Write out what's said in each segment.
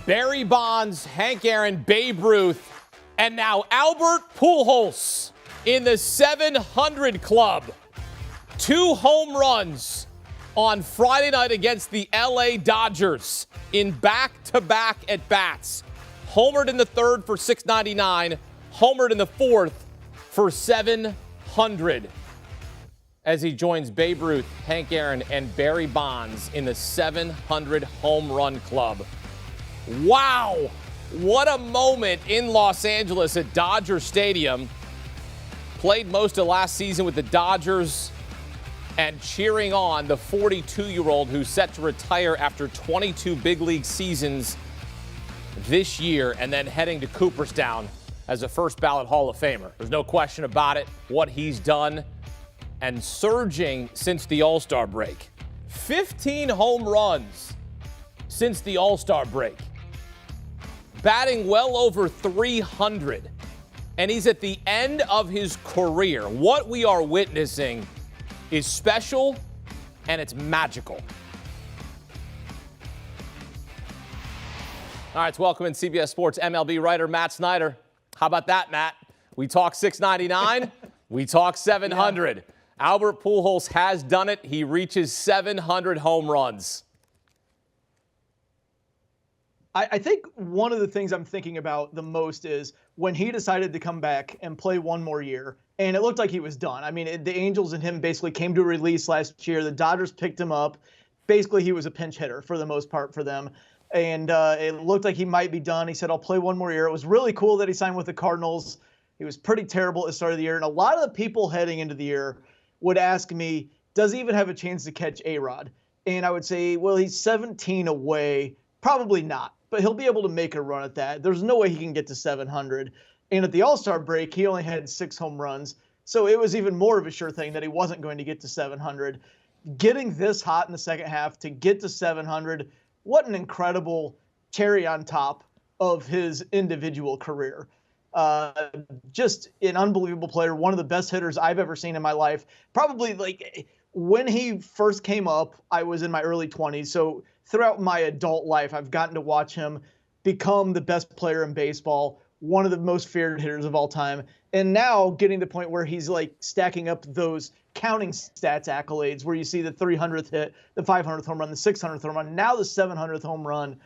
Barry Bonds, Hank Aaron, Babe Ruth, and now Albert Pujols in the 700 club. 2 home runs on Friday night against the LA Dodgers in back-to-back at-bats. Homered in the third for 699, homered in the fourth for 700. As he joins Babe Ruth, Hank Aaron, and Barry Bonds in the 700 home run club. Wow! What a moment in Los Angeles at Dodger Stadium. Played most of last season with the Dodgers and cheering on the 42-year-old who's set to retire after 22 big league seasons this year and then heading to Cooperstown as a first ballot Hall of Famer. There's no question about it, what he's done, and surging since the All-Star break. 15 home runs since the All-Star break. Batting well over 300. And he's at the end of his career. What we are witnessing is special and it's magical. All right, let's welcome in CBS Sports MLB writer Matt Snyder. How about that, Matt? We talk 699, we talk 700. Yeah. Albert Pujols has done it. He reaches 700 home runs. I think one of the things I'm thinking about the most is when he decided to come back and play one more year, and it looked like he was done. I mean, the Angels and him basically came to a release last year. The Dodgers picked him up. Basically, he was a pinch hitter for the most part for them. And it looked like he might be done. He said, I'll play one more year. It was really cool that he signed with the Cardinals. He was pretty terrible at the start of the year. And a lot of the people heading into the year would ask me, does he even have a chance to catch A-Rod? And I would say, well, he's 17 away. Probably not. But he'll be able to make a run at that. There's no way he can get to 700. And at the All-Star break, he only had 6 home runs. So it was even more of a sure thing that he wasn't going to get to 700. Getting this hot in the second half to get to 700, what an incredible cherry on top of his individual career. Just an unbelievable player, one of the best hitters I've ever seen in my life. Probably like when he first came up, I was in my early 20s. So throughout my adult life, I've gotten to watch him become the best player in baseball, one of the most feared hitters of all time. And now getting to the point where he's like stacking up those counting stats accolades where you see the 300th hit, the 500th home run, the 600th home run, now the 700th home run.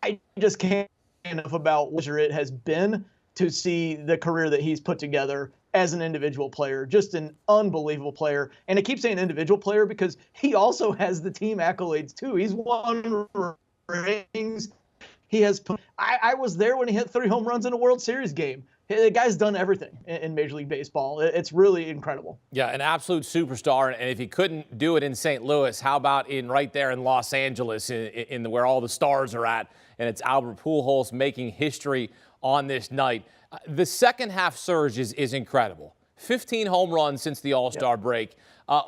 I just can't enough about what it has been to see the career that he's put together as an individual player. Just an unbelievable player. And I keep saying individual player because he also has the team accolades too. He's won rings. He has. I was there when he hit 3 home runs in a World Series game. The guy's done everything in Major League Baseball. It's really incredible. Yeah, an absolute superstar. And if he couldn't do it in St. Louis, how about right there in Los Angeles, in where all the stars are at? And it's Albert Pujols making history on this night. The second half surge is incredible. 15 home runs since the All-Star break.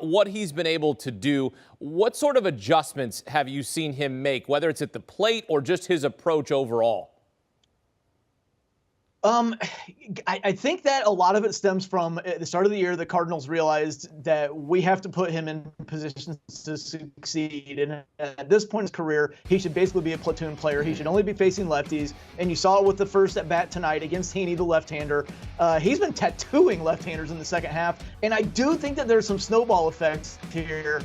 What he's been able to do, what sort of adjustments have you seen him make, whether it's at the plate or just his approach overall? I think that a lot of it stems from at the start of the year, the Cardinals realized that we have to put him in positions to succeed. And at this point in his career, he should basically be a platoon player. He should only be facing lefties. And you saw it with the first at bat tonight against Heaney, the left-hander. He's been tattooing left-handers in the second half. And I do think that there's some snowball effects here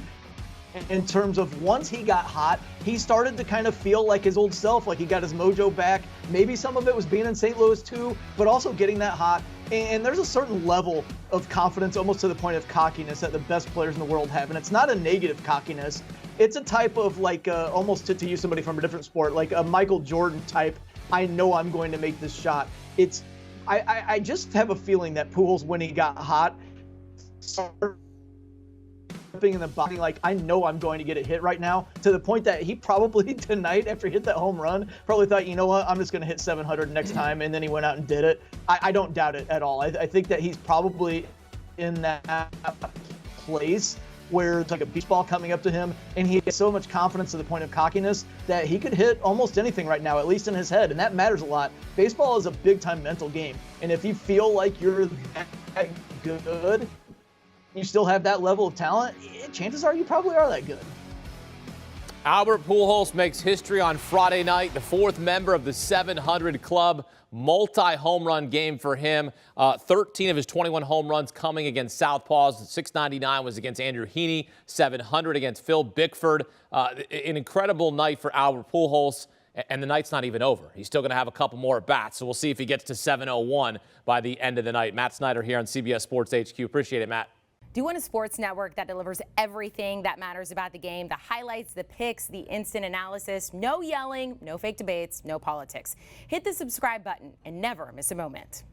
in terms of once he got hot, he started to kind of feel like his old self, like he got his mojo back. Maybe some of it was being in St. Louis too, but also getting that hot. And there's a certain level of confidence, almost to the point of cockiness, that the best players in the world have. And it's not a negative cockiness. It's a type of like, almost to use somebody from a different sport, like a Michael Jordan type, I know I'm going to make this shot. I just have a feeling that Pujols, when he got hot, in the body, like, I know I'm going to get a hit right now, to the point that he probably tonight, after he hit that home run, probably thought, you know what, I'm just going to hit 700 next time, and then he went out and did it. I don't doubt it at all. I think that he's probably in that place where it's like a beach ball coming up to him, and he has so much confidence to the point of cockiness that he could hit almost anything right now, at least in his head, and that matters a lot. Baseball is a big-time mental game, and if you feel like you're that good, you still have that level of talent, chances are you probably are that good. Albert Pujols makes history on Friday night, the fourth member of the 700 club. Multi-home run game for him. 13 of his 21 home runs coming against Southpaws. 699 was against Andrew Heaney. 700 against Phil Bickford. An incredible night for Albert Pujols. And the night's not even over. He's still going to have a couple more at bats. So we'll see if he gets to 701 by the end of the night. Matt Snyder here on CBS Sports HQ. Appreciate it, Matt. Do you want a sports network that delivers everything that matters about the game? The highlights, the picks, the instant analysis. No yelling, no fake debates, no politics. Hit the subscribe button and never miss a moment.